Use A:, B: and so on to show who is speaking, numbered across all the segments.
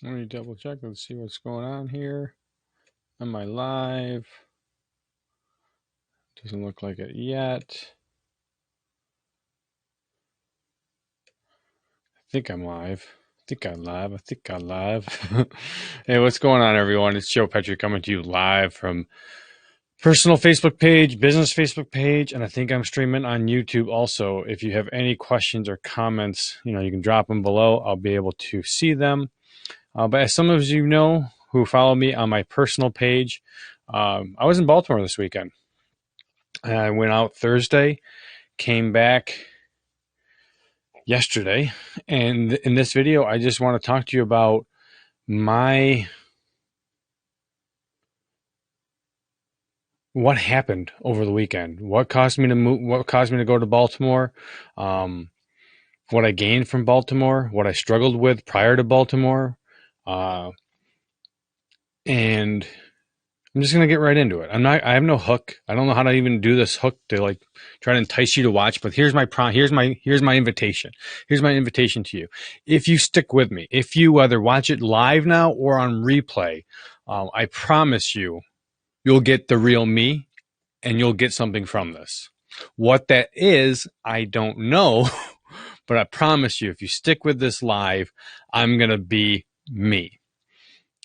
A: Let me double check. Let's see what's going on here. Am I live? Doesn't look like it yet. I think I'm live. I think I'm live. Hey, what's going on, everyone? It's Joe Petrie coming to you live from personal Facebook page, business Facebook page, and I think I'm streaming on YouTube also. If you have any questions or comments, you can drop them below. I'll be able to see them. But as some of you know who follow me on my personal page, I was in Baltimore this weekend. I went out Thursday, came back yesterday, and in this video, I just want to talk to you about what happened over the weekend, what caused me to move, what caused me to go to Baltimore, what I gained from Baltimore, what I struggled with prior to Baltimore, and I'm just gonna get right into it. I have no hook. I don't know how to even do this hook to try to entice you to watch. But here's my invitation. Here's my invitation to you. If you stick with me, if you either watch it live now or on replay, I promise you'll get the real me, and you'll get something from this. What that is, I don't know, but I promise you, if you stick with this live, I'm gonna be me.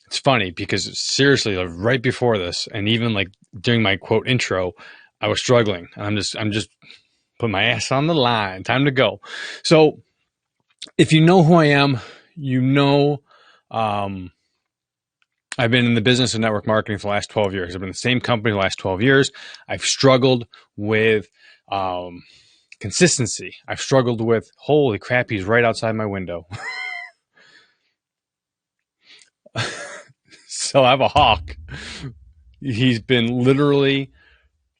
A: It's funny because seriously, right before this, and even during my quote intro, I was struggling, and I'm just putting my ass on the line. Time to go. So, if you know who I am, I've been in the business of network marketing for the last 12 years. I've been in the same company the last 12 years. I've struggled with consistency. I've struggled with, holy crap, he's right outside my window. So I have a hawk. He's been literally,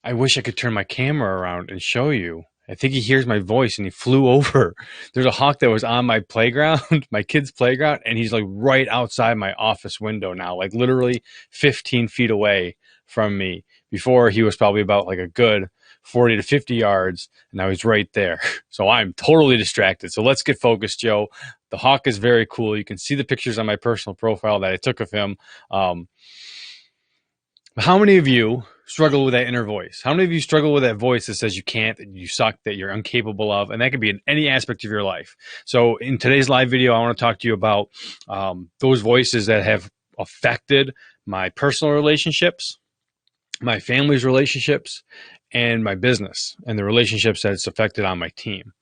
A: I wish I could turn my camera around and show you. I think he hears my voice and he flew over. There's a hawk that was on my playground, my kid's playground, and he's right outside my office window now, literally 15 feet away from me. Before, he was probably about a good 40 to 50 yards, and now he's right there. So I'm totally distracted. So let's get focused, Joe. The hawk is very cool. You can see the pictures on my personal profile that I took of him. How many of you struggle with that inner voice? How many of you struggle with that voice that says you can't, that you suck, that you're incapable of? And that could be in any aspect of your life. So in today's live video, I want to talk to you about those voices that have affected my personal relationships, my family's relationships, and my business, and the relationships that it's affected on my team.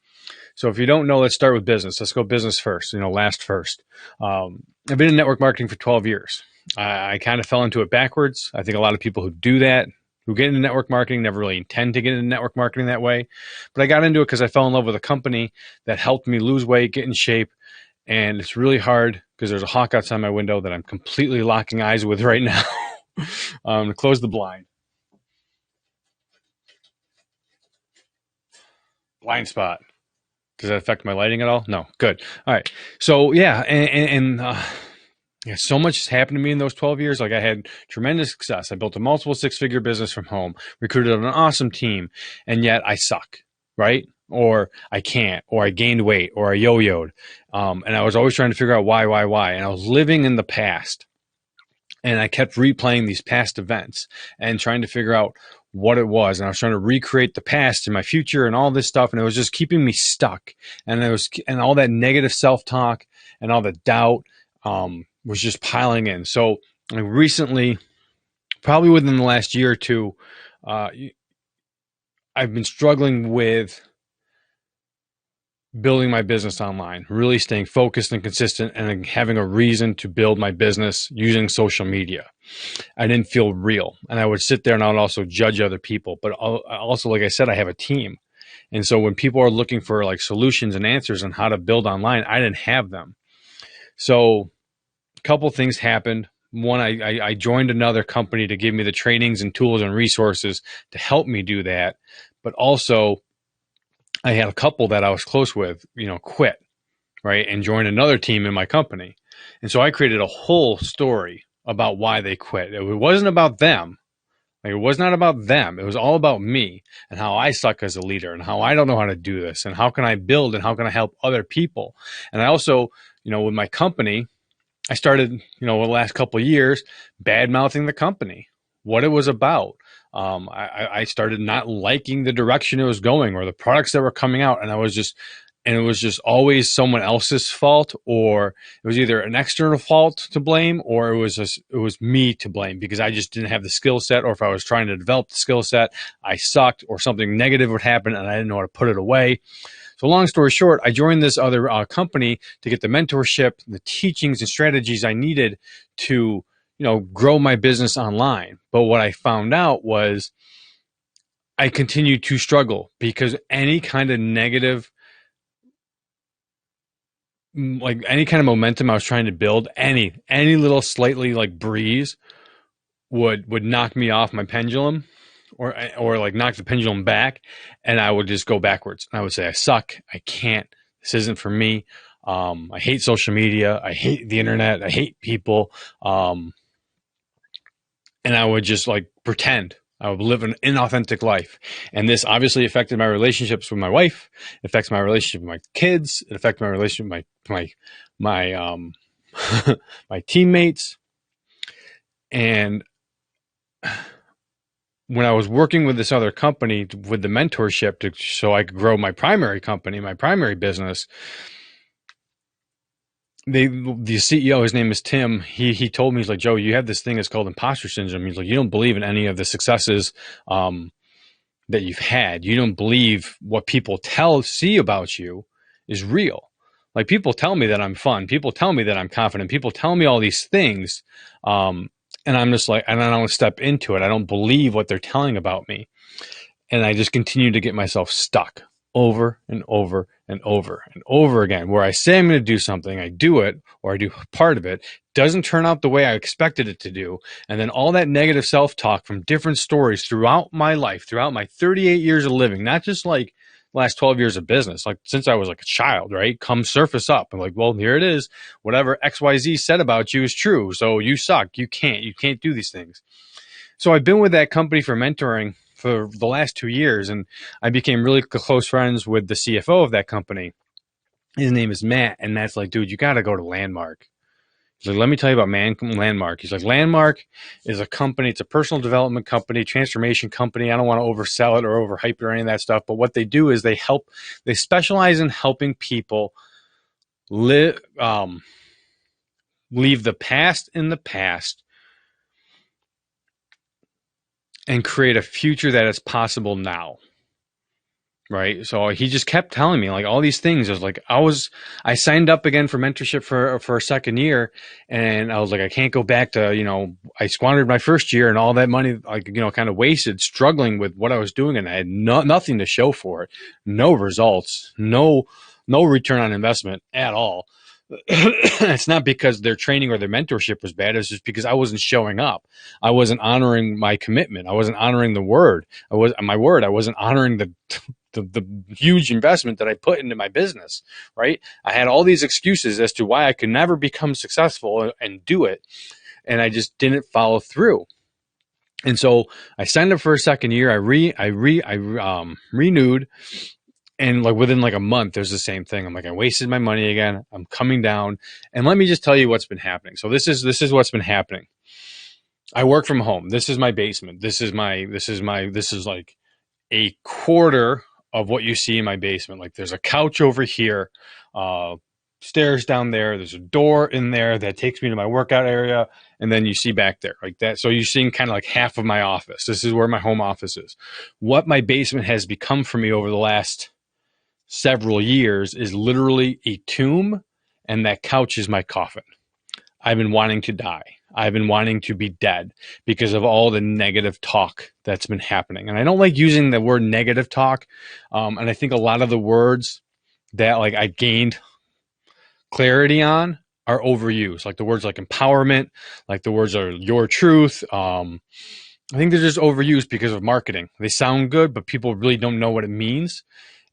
A: So if you don't know, let's start with business. Let's go business first, last first. I've been in network marketing for 12 years. I kind of fell into it backwards. I think a lot of people who do that, who get into network marketing, never really intend to get into network marketing that way. But I got into it because I fell in love with a company that helped me lose weight, get in shape. And it's really hard because there's a hawk outside my window that I'm completely locking eyes with right now. I'm going to close the blind. Blind spot. Does that affect my lighting at all? No. Good. All right. So yeah, yeah, so much has happened to me in those 12 years. I had tremendous success. I built a multiple six-figure business from home, recruited an awesome team, and yet I suck, right? Or I can't, or I gained weight, or I yo-yoed. And I was always trying to figure out why. And I was living in the past. And I kept replaying these past events and trying to figure out what it was. And I was trying to recreate the past and my future and all this stuff. And it was just keeping me stuck. And all that negative self-talk and all the doubt was just piling in. So recently, probably within the last year or two, I've been struggling with building my business online, really staying focused and consistent, and having a reason to build my business using social media. I didn't feel real. And I would sit there and I would also judge other people. But also, like I said, I have a team. And so when people are looking for solutions and answers on how to build online, I didn't have them. So a couple things happened. One, I joined another company to give me the trainings and tools and resources to help me do that. But also, I had a couple that I was close with, quit, right, and joined another team in my company. And so I created a whole story about why they quit. It wasn't about them. It was not about them. It was all about me and how I suck as a leader and how I don't know how to do this and how can I build and how can I help other people. And I also, with my company, I started, the last couple of years, bad mouthing the company, what it was about. I started not liking the direction it was going or the products that were coming out, and it was just always someone else's fault, or it was either an external fault to blame, or it was me to blame because I just didn't have the skill set, or if I was trying to develop the skill set, I sucked, or something negative would happen and I didn't know how to put it away. So long story short, I joined this other company to get the mentorship, the teachings and strategies I needed to, grow my business online. But what I found out was I continued to struggle because any kind of negative, like any kind of momentum I was trying to build, any little slightly like breeze would knock me off my pendulum, or like knock the pendulum back, and I would just go backwards. I would say, I suck. I can't. This isn't for me. I hate social media. I hate the internet. I hate people. And I would just like pretend. I would live an inauthentic life. And this obviously affected my relationships with my wife. It affects my relationship with my kids. It affects my relationship with my my teammates. And when I was working with this other company with the mentorship so I could grow my primary company, my primary business, the CEO, his name is Tim. He told me, he's like, Joe, you have this thing. It's called imposter syndrome. He's like, you don't believe in any of the successes that you've had. You don't believe what people see about you is real. Like, people tell me that I'm fun. People tell me that I'm confident. People tell me all these things. And I'm just like, and I don't step into it. I don't believe what they're telling about me. And I just continue to get myself stuck over and over and over and over again, where I say I'm going to do something, I do it, or I do part of it, doesn't turn out the way I expected it to do. And then all that negative self-talk from different stories throughout my life, throughout my 38 years of living, not just like last 12 years of business, like since I was like a child, right? Come surface up. I'm like, well, here it is. Whatever XYZ said about you is true. So you suck. You can't do these things. So I've been with that company for mentoring for the last 2 years, and I became really close friends with the CFO of that company. His name is Matt, and Matt's like, dude, you got to go to Landmark. He's like, let me tell you about Landmark. He's like, Landmark is a company. It's a personal development company, transformation company. I don't want to oversell it or overhype it or any of that stuff. But what they do is they specialize in helping people leave the past in the past and create a future that is possible now. Right. So he just kept telling me like all these things. I was like, I signed up again for mentorship for a second year, and I was like, I can't go back to, I squandered my first year and all that money, like, kind of wasted struggling with what I was doing, and I had nothing to show for it. No results, no return on investment at all. It's not because their training or their mentorship was bad. It's just because I wasn't showing up. I wasn't honoring my commitment. I wasn't honoring the word. I wasn't honoring the huge investment that I put into my business, right? I had all these excuses as to why I could never become successful and do it. And I just didn't follow through. And so I signed up for a second year. I renewed. And like within like a month, there's the same thing. I'm like, I wasted my money again. I'm coming down. And let me just tell you what's been happening. So this is what's been happening. I work from home. This is my basement. This is like a quarter of what you see in my basement. Like, there's a couch over here, stairs down there. There's a door in there that takes me to my workout area. And then you see back there like that. So you're seeing kind of like half of my office. This is where my home office is. What my basement has become for me over the last several years is literally a tomb, and that couch is my coffin. I've been wanting to die. I've been wanting to be dead because of all the negative talk that's been happening. And I don't like using the word negative talk. And I think a lot of the words that like I gained clarity on are overused. Like the words like empowerment, like the words are your truth. I think they're just overused because of marketing. They sound good, but people really don't know what it means.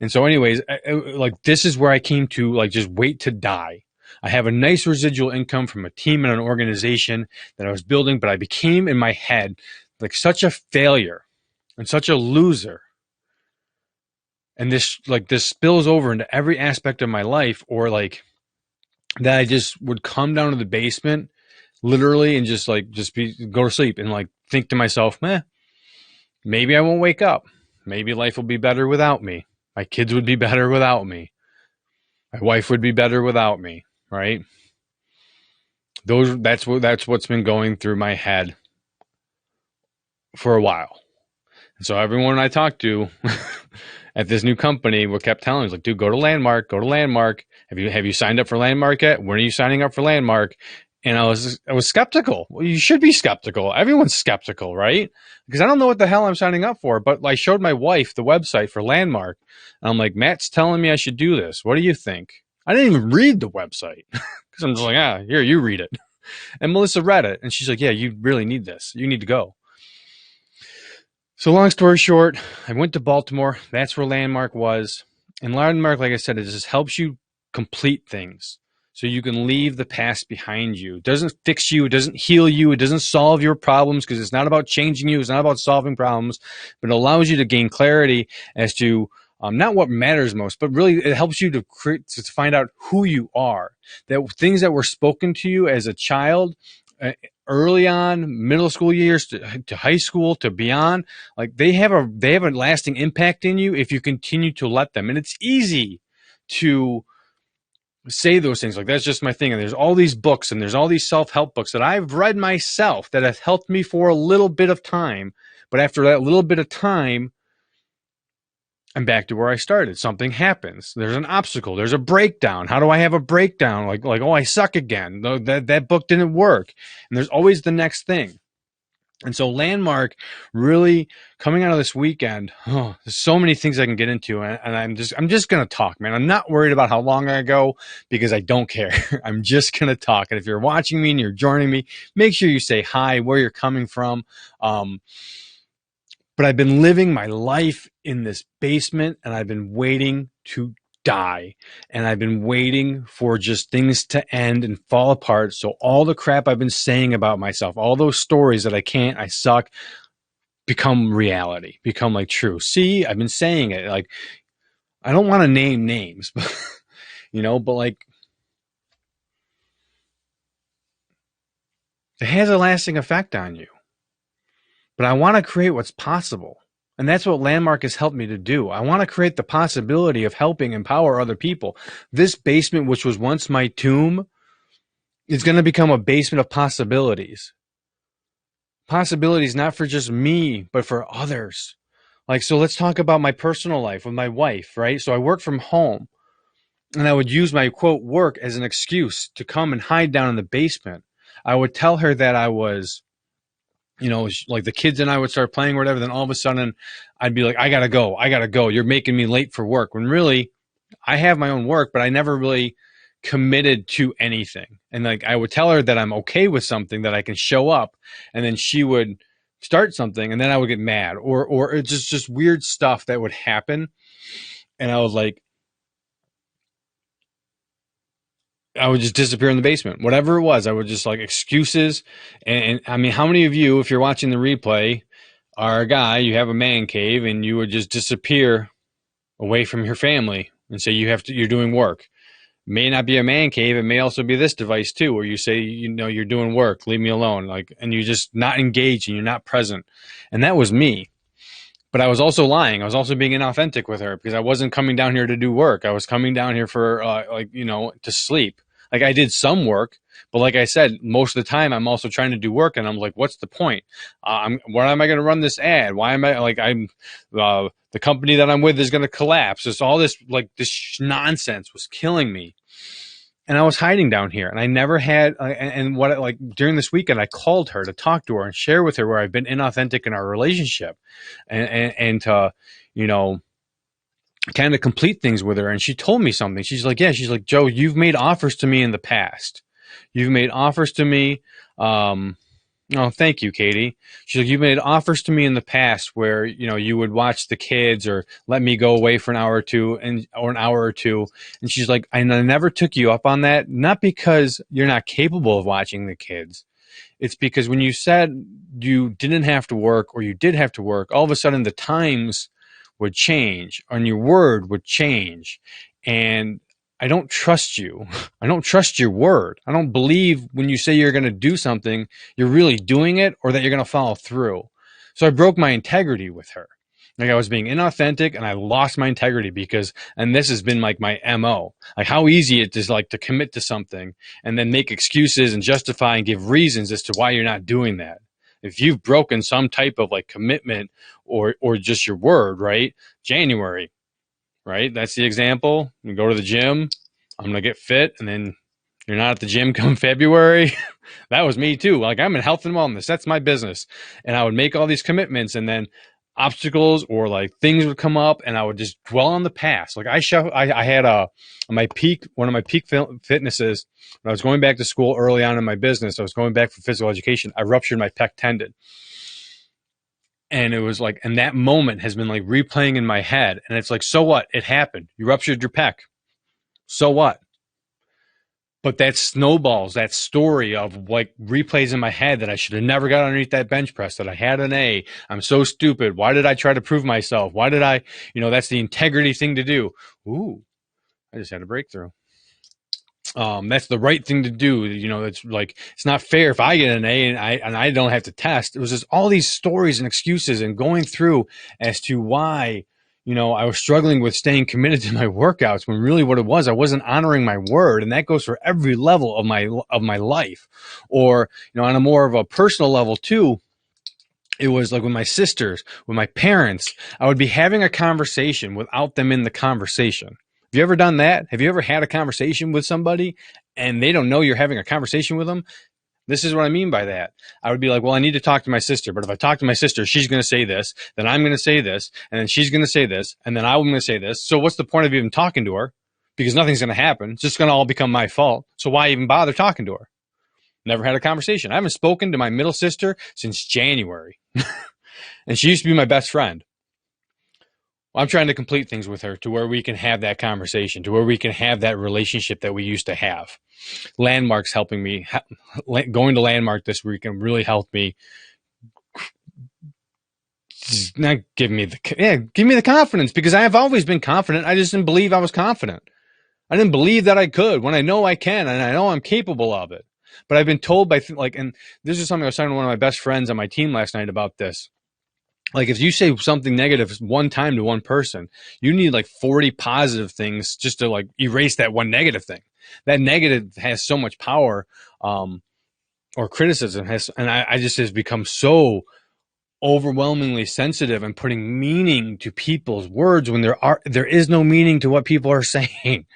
A: And so anyways, like this is where I came to like just wait to die. I have a nice residual income from a team and an organization that I was building, but I became in my head like such a failure and such a loser. And this spills over into every aspect of my life, or like that I just would come down to the basement literally and just go to sleep and like think to myself, maybe I won't wake up. Maybe life will be better without me. My kids would be better without me. My wife would be better without me, right? That's what's been going through my head for a while. And so everyone I talked to at this new company were kept telling me, like, dude, go to Landmark, go to Landmark. Have you signed up for Landmark yet? When are you signing up for Landmark? And I was skeptical. Well, you should be skeptical. Everyone's skeptical, right? Because I don't know what the hell I'm signing up for. But I showed my wife the website for Landmark, and I'm like, Matt's telling me I should do this. What do you think? I didn't even read the website because I'm just like, here, you read it. And Melissa read it, and she's like, yeah, you really need this. You need to go. So long story short, I went to Baltimore. That's where Landmark was. And Landmark, like I said, it just helps you complete things so you can leave the past behind you. It doesn't fix you. It doesn't heal you. It doesn't solve your problems because it's not about changing you. It's not about solving problems, but it allows you to gain clarity as to not what matters most, but really it helps you to find out who you are. That things that were spoken to you as a child, early on, middle school years to high school to beyond, like they have a lasting impact in you if you continue to let them. And it's easy to say those things like, that's just my thing. And there's all these books and there's all these self-help books that I've read myself that have helped me for a little bit of time. But after that little bit of time, I'm back to where I started. Something happens. There's an obstacle. There's a breakdown. How do I have a breakdown? Like, oh, I suck again. That book didn't work. And there's always the next thing. And so Landmark really coming out of this weekend, there's so many things I can get into, and I'm just going to talk, man. I'm not worried about how long I go because I don't care. I'm just going to talk. And if you're watching me and you're joining me, make sure you say hi, where you're coming from. But I've been living my life in this basement, and I've been waiting to die. And I've been waiting for just things to end and fall apart. So all the crap I've been saying about myself, all those stories that I suck, become reality, become like true. See, I've been saying it. Like, I don't want to name names, but, but like, it has a lasting effect on you. But I want to create what's possible. And that's what Landmark has helped me to do. I want to create the possibility of helping empower other people. This basement, which was once my tomb, is going to become a basement of possibilities. Possibilities not for just me, but for others. Like, so let's talk about my personal life with my wife, right? So I work from home, and I would use my, quote, work as an excuse to come and hide down in the basement. I would tell her that I was, like the kids and I would start playing or whatever. Then all of a sudden I'd be like, I gotta go. You're making me late for work. When really I have my own work, but I never really committed to anything. And like, I would tell her that I'm okay with something, that I can show up, and then she would start something, and then I would get mad or it's just weird stuff that would happen. And I was like, I would just disappear in the basement. Whatever it was, I would just like excuses. And I mean, how many of you, if you're watching the replay, are a guy, you have a man cave, and you would just disappear away from your family and say you're doing work? May not be a man cave. It may also be this device too, where you say, you're doing work, leave me alone. Like, and you're just not engaged and you're not present. And that was me. But I was also lying. I was also being inauthentic with her because I wasn't coming down here to do work. I was coming down here for to sleep. Like, I did some work, but like I said, most of the time I'm also trying to do work, and I'm like, what's the point? Why am I going to run this ad? Why am I the company that I'm with is going to collapse. It's all this this nonsense was killing me. And I was hiding down here, and I never had, during this weekend, I called her to talk to her and share with her where I've been inauthentic in our relationship and to, kind of complete things with her. And she told me something. She's like, Joe, you've made offers to me in the past. You've made offers to me. Oh, thank you, Katie. She's like, you've made offers to me in the past where, you would watch the kids or let me go away for an hour or two. And she's like, I never took you up on that. Not because you're not capable of watching the kids. It's because when you said you didn't have to work or you did have to work, all of a sudden the times would change and your word would change. And I don't trust you. I don't trust your word. I don't believe when you say you're going to do something, you're really doing it or that you're going to follow through. So I broke my integrity with her. Like I was being inauthentic and I lost my integrity because, and this has been like my MO, like how easy it is like to commit to something and then make excuses and justify and give reasons as to why you're not doing that. If you've broken some type of like commitment or just your word, right? January, right? That's the example. You go to the gym, I'm going to get fit, and then you're not at the gym come February. That was me too. Like I'm in health and wellness. That's my business. And I would make all these commitments and then obstacles or like things would come up and I would just dwell on the past. Like I had one of my peak fitnesses when I was going back to school early on in my business. I was going back for physical education. I ruptured my pec tendon. And it was like, and that moment has been like replaying in my head. And it's like, so what? It happened. You ruptured your pec. So what? But that snowballs, that story of like replays in my head that I should have never got underneath that bench press, that I had an A. I'm so stupid. Why did I try to prove myself? Why did I, that's the integrity thing to do. Ooh, I just had a breakthrough. That's the right thing to do. It's like, it's not fair if I get an A and I don't have to test. It was just all these stories and excuses and going through as to why, I was struggling with staying committed to my workouts when really what it was, I wasn't honoring my word. And that goes for every level of my life. Or, on a more of a personal level too, it was like with my sisters, with my parents, I would be having a conversation without them in the conversation. Have you ever done that? Have you ever had a conversation with somebody and they don't know you're having a conversation with them? This is what I mean by that. I would be like, well, I need to talk to my sister. But if I talk to my sister, she's going to say this, then I'm going to say this, and then she's going to say this, and then I'm going to say this. So what's the point of even talking to her? Because nothing's going to happen. It's just going to all become my fault. So why even bother talking to her? Never had a conversation. I haven't spoken to my middle sister since January. And she used to be my best friend. Well, I'm trying to complete things with her to where we can have that conversation, to where we can have that relationship that we used to have. Landmark's helping me. Going to Landmark this weekend really helped me. Not give me the confidence, because I have always been confident. I just didn't believe I was confident. I didn't believe that I could when I know I can and I know I'm capable of it. But I've been told and this is something I was talking to one of my best friends on my team last night about this. Like if you say something negative one time to one person, you need like 40 positive things just to like erase that one negative thing. That negative has so much power, or criticism has, and I just has become so overwhelmingly sensitive and putting meaning to people's words when there is no meaning to what people are saying.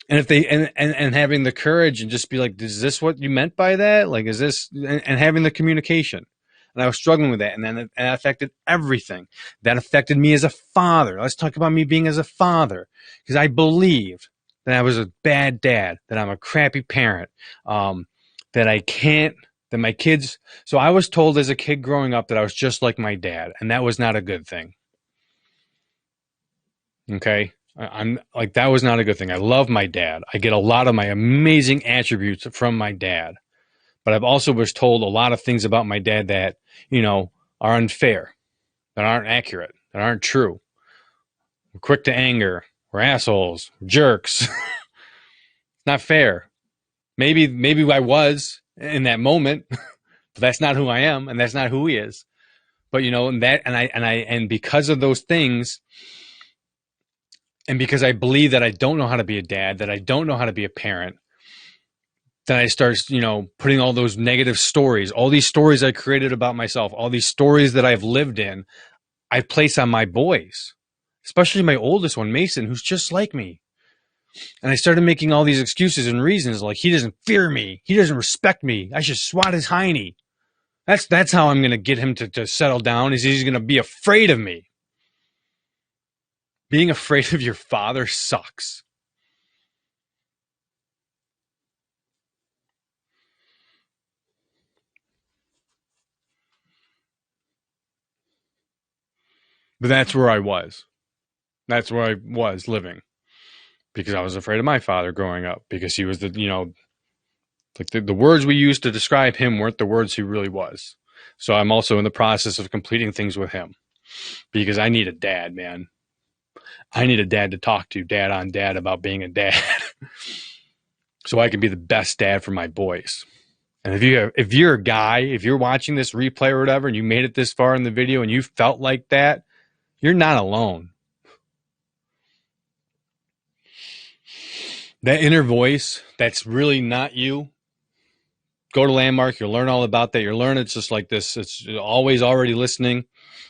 A: And if they and having the courage and just be like, is this what you meant by that? Like, is this, and having the communication. And I was struggling with that. And then it affected everything. That affected me as a father. Let's talk about me being as a father. Because I believed that I was a bad dad, that I'm a crappy parent, that I can't, that my kids. So I was told as a kid growing up that I was just like my dad. And that was not a good thing. Okay. I'm like, that was not a good thing. I love my dad. I get a lot of my amazing attributes from my dad. But I've also was told a lot of things about my dad that, are unfair, that aren't accurate, that aren't true. We're quick to anger. We're assholes. We're jerks. Not fair. Maybe I was in that moment, but that's not who I am, and that's not who he is. But and because of those things, and because I believe that I don't know how to be a dad, that I don't know how to be a parent, then I start, putting all those negative stories, all these stories I created about myself, all these stories that I've lived in, I place on my boys, especially my oldest one, Mason, who's just like me. And I started making all these excuses and reasons like, he doesn't fear me. He doesn't respect me. I should swat his hiney. That's how I'm going to get him to settle down, is he's going to be afraid of me. Being afraid of your father sucks. But that's where I was. That's where I was living. Because I was afraid of my father growing up. Because he was like the words we used to describe him weren't the words he really was. So I'm also in the process of completing things with him. Because I need a dad, man. I need a dad to talk to, dad on dad, about being a dad. So I can be the best dad for my boys. And if you're a guy, if you're watching this replay or whatever, and you made it this far in the video and you felt like that, you're not alone. That inner voice, that's really not you. Go to Landmark. You'll learn all about that. You'll learn it's just like this. It's always already listening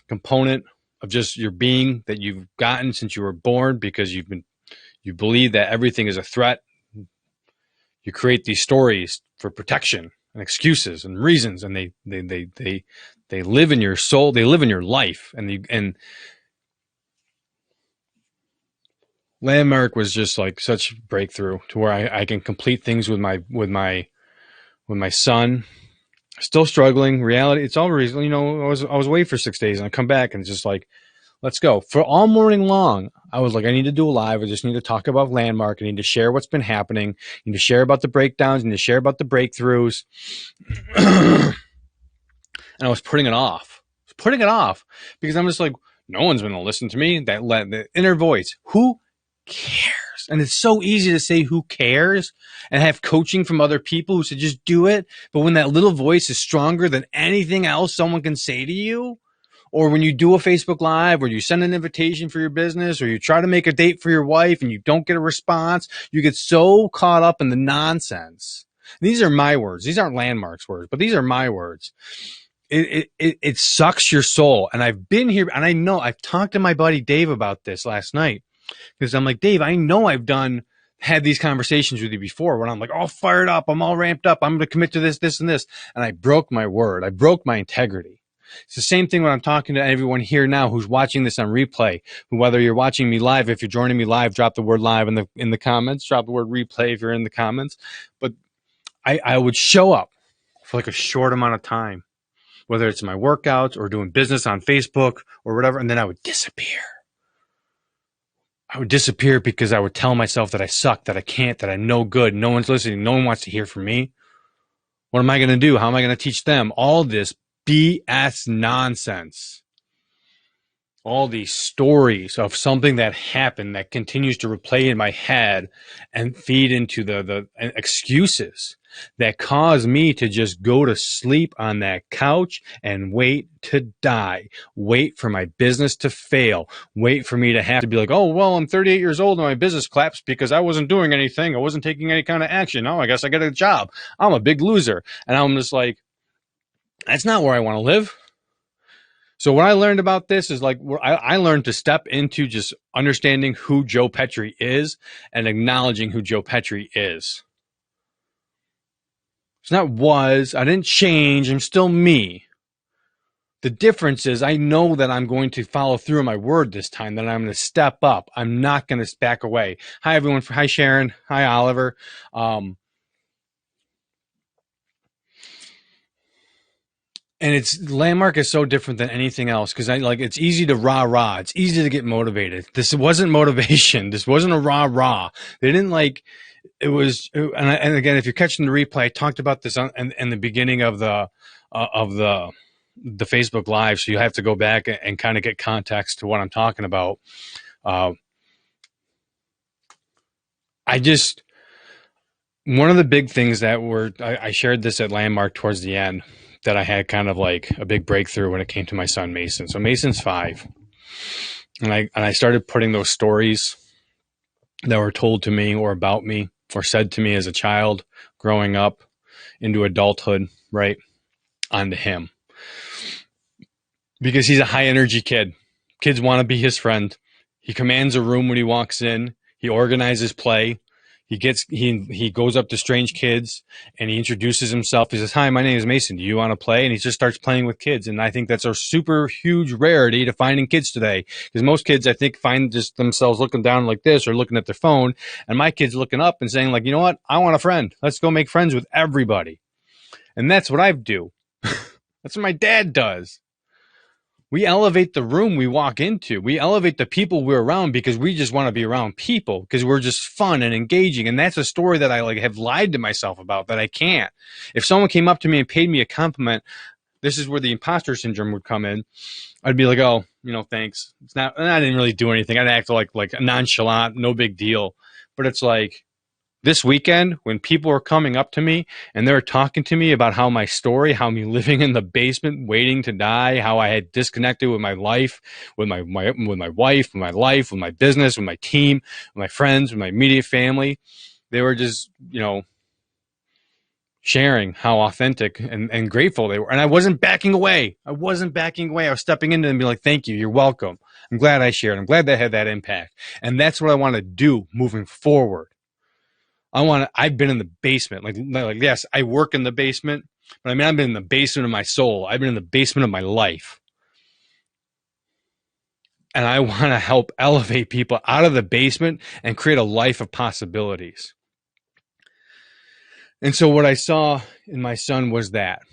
A: component of just your being that you've gotten since you were born, because you believe that everything is a threat. You create these stories for protection and excuses and reasons, and they live in your soul. They live in your life, and Landmark was just like such a breakthrough to where I can complete things with my son. Still struggling. Reality, it's always, I was away for 6 days, and I come back and it's just like, let's go. For all morning long, I was like, I need to do a live. I just need to talk about Landmark. I need to share what's been happening. I need to share about the breakdowns. I need to share about the breakthroughs. And I was putting it off. Because I'm just like, no one's going to listen to me. The inner voice. Who cares? And it's so easy to say who cares and have coaching from other people who said just do it. But when that little voice is stronger than anything else someone can say to you, or when you do a Facebook Live, or you send an invitation for your business, or you try to make a date for your wife and you don't get a response, you get so caught up in the nonsense. These are my words. These aren't Landmark's words, but these are my words. It sucks your soul. And I've been here, and I know I've talked to my buddy Dave about this last night, because I'm like, Dave, I know I've had these conversations with you before when I'm like, all fired up, I'm all ramped up, I'm going to commit to this, this, and this. And I broke my word. I broke my integrity. It's the same thing when I'm talking to everyone here now who's watching this on replay. Whether you're watching me live, if you're joining me live, drop the word live in the comments. Drop the word replay if you're in the comments. But I would show up for like a short amount of time, whether it's my workouts or doing business on Facebook or whatever, and then I would disappear. I would disappear because I would tell myself that I suck, that I can't, that I'm no good, no one's listening, no one wants to hear from me. What am I going to do? How am I going to teach them? All this BS nonsense. All these stories of something that happened that continues to replay in my head and feed into the excuses that cause me to just go to sleep on that couch and wait to die, wait for my business to fail, wait for me to have to be like, oh, well, I'm 38 years old and my business collapsed because I wasn't doing anything. I wasn't taking any kind of action. Oh, I guess I got a job. I'm a big loser. And I'm just like, that's not where I want to live. So what I learned about this is like, I learned to step into just understanding who Joe Petrie is and acknowledging who Joe Petrie is. It's not I didn't change. I'm still me. The difference is I know that I'm going to follow through on my word this time, that I'm going to step up. I'm not going to back away. Hi, everyone. Hi, Sharon. Hi, Oliver. And Landmark is so different than anything else, because it's easy to rah. It's easy to get motivated. This wasn't motivation. This wasn't a rah. They didn't it was, and again, if you're catching the replay, I talked about this in the beginning of the Facebook Live, so you have to go back and kind of get context to what I'm talking about. One of the big things that I shared this at Landmark towards the end, that I had kind of like a big breakthrough when it came to my son, Mason. So Mason's 5. And I started putting those stories that were told to me or about me or said to me as a child growing up into adulthood, right, onto him. Because he's a high energy kid. Kids want to be his friend. He commands a room when he walks in. He organizes play. He goes up to strange kids and he introduces himself. He says, "Hi, my name is Mason. Do you want to play?" And he just starts playing with kids. And I think that's a super huge rarity to find in kids today, because most kids, I think, find just themselves looking down like this or looking at their phone. And my kid's looking up and saying, like, you know what? I want a friend. Let's go make friends with everybody. And that's what I do. That's what my dad does. We elevate the room we walk into. We elevate the people we're around because we just want to be around people, because we're just fun and engaging. And that's a story that I have lied to myself about, that I can't. If someone came up to me and paid me a compliment, this is where the imposter syndrome would come in. I'd be like, oh, thanks. It's not, and I didn't really do anything. I'd act like nonchalant, no big deal. But it's like this weekend when people were coming up to me and they were talking to me about how my story, how me living in the basement, waiting to die, how I had disconnected with my life, with my wife, with my life, with my business, with my team, with my friends, with my immediate family. They were just, sharing how authentic and grateful they were. And I wasn't backing away. I was stepping into them and be like, thank you. You're welcome. I'm glad I shared. I'm glad that had that impact. And that's what I want to do moving forward. I've been in the basement. Like, yes, I work in the basement, but I've been in the basement of my soul. I've been in the basement of my life. And I want to help elevate people out of the basement and create a life of possibilities. And so what I saw in my son was that.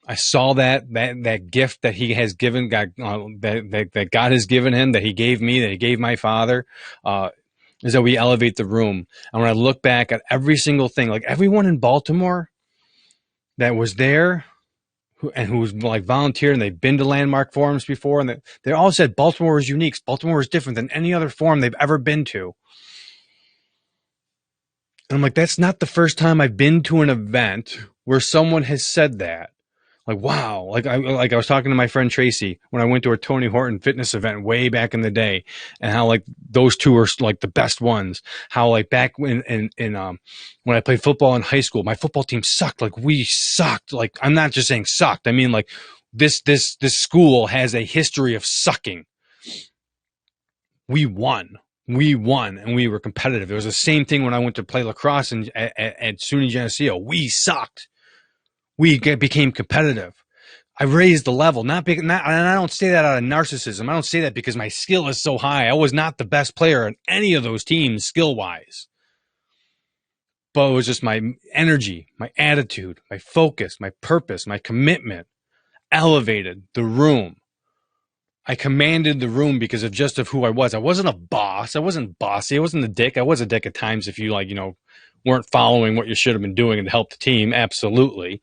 A: I saw that gift that he has given, God, that God has given him, that he gave me, that he gave my father, is that we elevate the room. And when I look back at every single thing, like everyone in Baltimore that was there who was like volunteered and they've been to landmark forums before, and they all said Baltimore is unique. Baltimore is different than any other forum they've ever been to. And I'm like, that's not the first time I've been to an event where someone has said that. Like, wow. Like I was talking to my friend Tracy when I went to a Tony Horton fitness event way back in the day, and how like those two were like the best ones. How like back when I played football in high school, my football team sucked. Like we sucked. Like I'm not just saying sucked. I mean like this school has a history of sucking. We won, and we were competitive. It was the same thing when I went to play lacrosse at SUNY Geneseo. We sucked. We became competitive. I raised the level, and I don't say that out of narcissism. I don't say that because my skill is so high. I was not the best player on any of those teams skill-wise. But it was just my energy, my attitude, my focus, my purpose, my commitment elevated the room. I commanded the room because of who I was. I wasn't a boss. I wasn't bossy. I wasn't a dick. I was a dick at times if you weren't following what you should have been doing to help the team. Absolutely.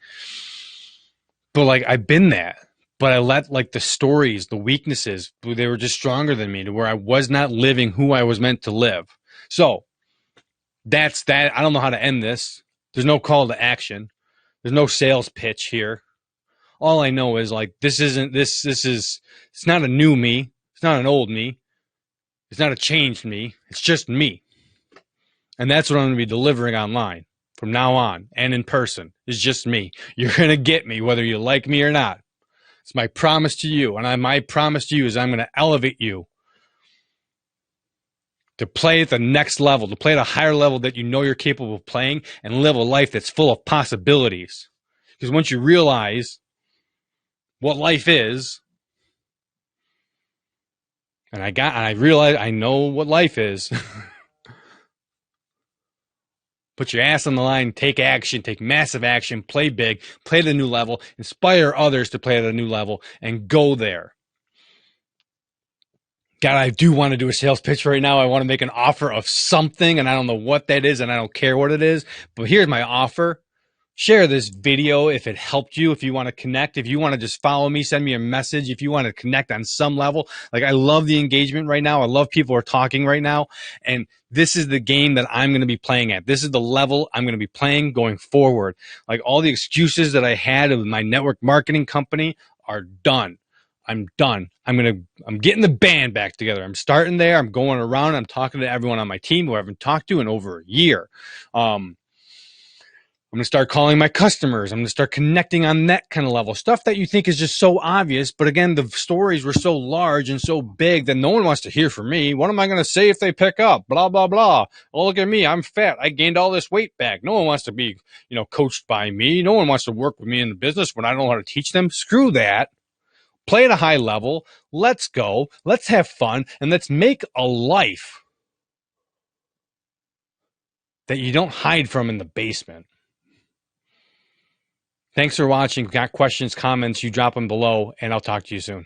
A: But like I've been that, but I let like the stories, the weaknesses, they were just stronger than me to where I was not living who I was meant to live. So that's that. I don't know how to end this. There's no call to action. There's no sales pitch here. All I know is like, it's not a new me. It's not an old me. It's not a changed me. It's just me. And that's what I'm going to be delivering online from now on and in person. It's just me. You're going to get me whether you like me or not. It's my promise to you. And my promise to you is I'm going to elevate you to play at the next level, to play at a higher level that you know you're capable of playing, and live a life that's full of possibilities. Because once you realize what life is, and I realize I know what life is, put your ass on the line, take action, take massive action, play big, play at a new level, inspire others to play at a new level, and go there. God, I do want to do a sales pitch right now. I want to make an offer of something, and I don't know what that is, and I don't care what it is, but here's my offer. Share this video if it helped you, if you want to connect, if you want to just follow me, send me a message, if you want to connect on some level. Like, I love the engagement right now. I love people who are talking right now, and this is the game that I'm going to be playing at. This is the level I'm going to be playing going forward. Like, all the excuses that I had with my network marketing company are done. I'm done. I'm getting the band back together. I'm starting there. I'm going around. I'm talking to everyone on my team who I haven't talked to in over a year. I'm going to start calling my customers. I'm going to start connecting on that kind of level. Stuff that you think is just so obvious. But again, the stories were so large and so big that no one wants to hear from me. What am I going to say if they pick up? Blah, blah, blah. Oh, look at me. I'm fat. I gained all this weight back. No one wants to be, coached by me. No one wants to work with me in the business when I don't know how to teach them. Screw that. Play at a high level. Let's go. Let's have fun. And let's make a life that you don't hide from in the basement. Thanks for watching. Got questions, comments, you drop them below, and I'll talk to you soon.